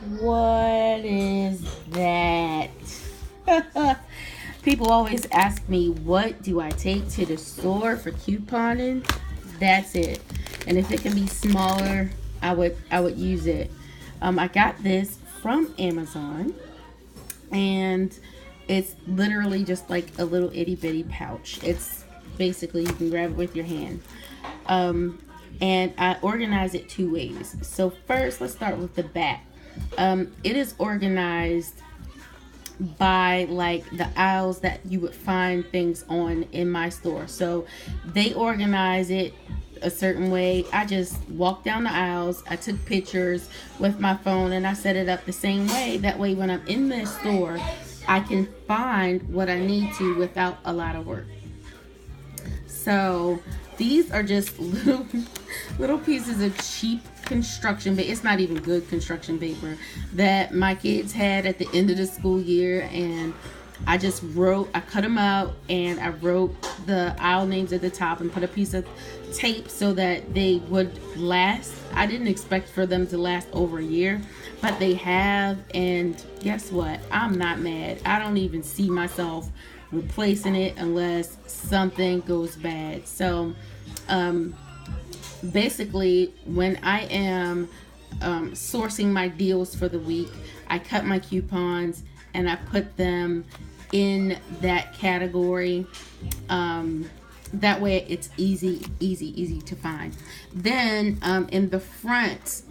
What is that? People always ask me, what do I take to the store for couponing? That's it. And if it can be smaller, I would use it. I got this from Amazon, and it's literally just like a little itty bitty pouch. It's basically you can grab it with your hand. Um, and I organize it two ways. So first, let's start with the back. It is organized by like the aisles that you would find things on in my store. So they organize it a certain way. I just walked down the aisles, I took pictures with my phone, and I set it up the same way. That way when I'm in the store, I can find what I need to without a lot of work. So these are just little pieces of cheap construction, but it's not even good construction paper that my kids had at the end of the school year. And I cut them out and I wrote the aisle names at the top and put a piece of tape so that they would last. I didn't expect for them to last over a year, but they have. And guess what? I'm not mad. I don't even see myself replacing it unless something goes bad. So, basically, when I am sourcing my deals for the week, I cut my coupons and I put them in that category. That way it's easy to find. Then in the front,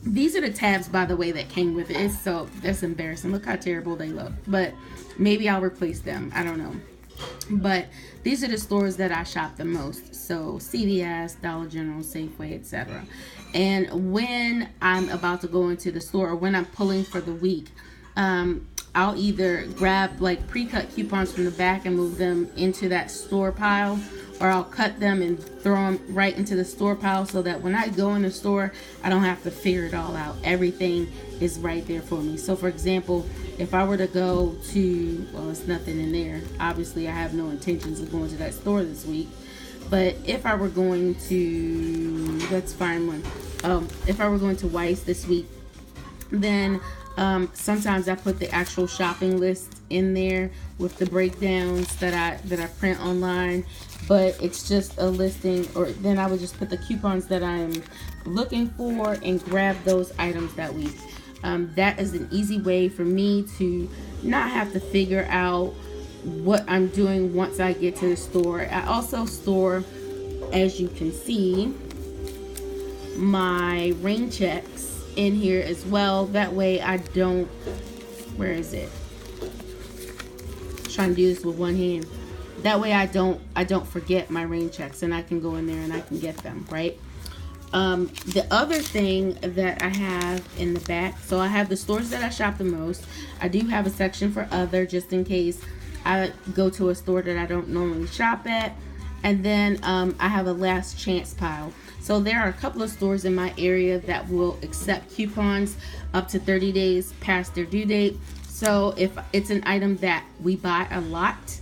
these are the tabs, by the way, that came with it. That's embarrassing. Look how terrible they look. But maybe I'll replace them. I don't know. But these are the stores that I shop the most. So CVS, Dollar General, Safeway, etc. And when I'm about to go into the store or when I'm pulling for the week, I'll either grab like pre-cut coupons from the back and move them into that store pile, or I'll cut them and throw them right into the store pile so that when I go in the store, I don't have to figure it all out. Everything is right there for me. So for example, if I were to go to, well, it's nothing in there. Obviously, I have no intentions of going to that store this week. But if I were going to, let's find one. If I were going to Weiss this week, then sometimes I put the actual shopping list in there with the breakdowns that I print online. But it's just a listing, or then I would just put the coupons that I'm looking for and grab those items that week. That is an easy way for me to not have to figure out what I'm doing once I get to the store. I also store, as you can see, my rain checks in here as well. That way I don't, where is it? I'm trying to do this with one hand. That way I don't forget my rain checks, and I can go in there and I can get them, right? The other thing that I have in the back, so I have the stores that I shop the most. I do have a section for other, just in case I go to a store that I don't normally shop at. And then I have a last chance pile. So there are a couple of stores in my area that will accept coupons up to 30 days past their due date. So if it's an item that we buy a lot,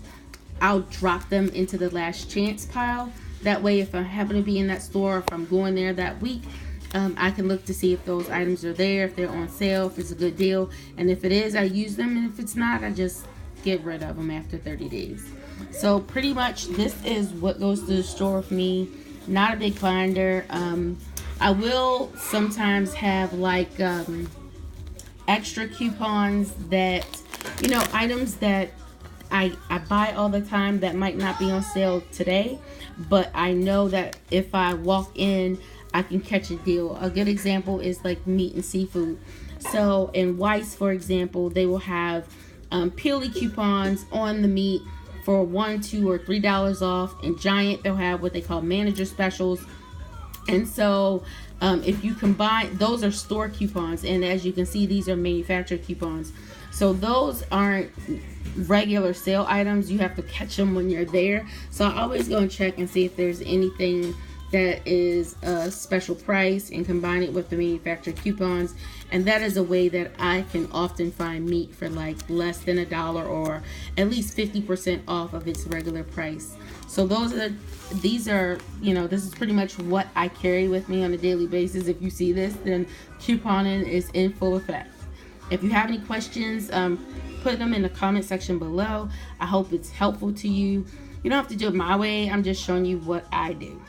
I'll drop them into the last chance pile. That way, if I happen to be in that store, if I'm going there that week, I can look to see if those items are there, if they're on sale, if it's a good deal. And if it is, I use them. And if it's not, I just get rid of them after 30 days. So pretty much this is what goes to the store with me. Not a big binder. I will sometimes have like extra coupons that, items that I buy all the time that might not be on sale today, but I know that if I walk in, I can catch a deal. A good example is like meat and seafood. So in Weiss, for example, they will have Peely coupons on the meat for $1, $2, or $3 off. In Giant, they'll have what they call manager specials. And so if you combine, those are store coupons, and as you can see, these are manufacturer coupons. So those aren't regular sale items. You have to catch them when you're there. So I always go and check and see if there's anything that is a special price and combine it with the manufacturer coupons. And that is a way that I can often find meat for like less than $1 or at least 50% off of its regular price. So these are, this is pretty much what I carry with me on a daily basis. If you see this, then couponing is in full effect. If you have any questions, put them in the comment section below. I hope it's helpful to you. You don't have to do it my way. I'm just showing you what I do.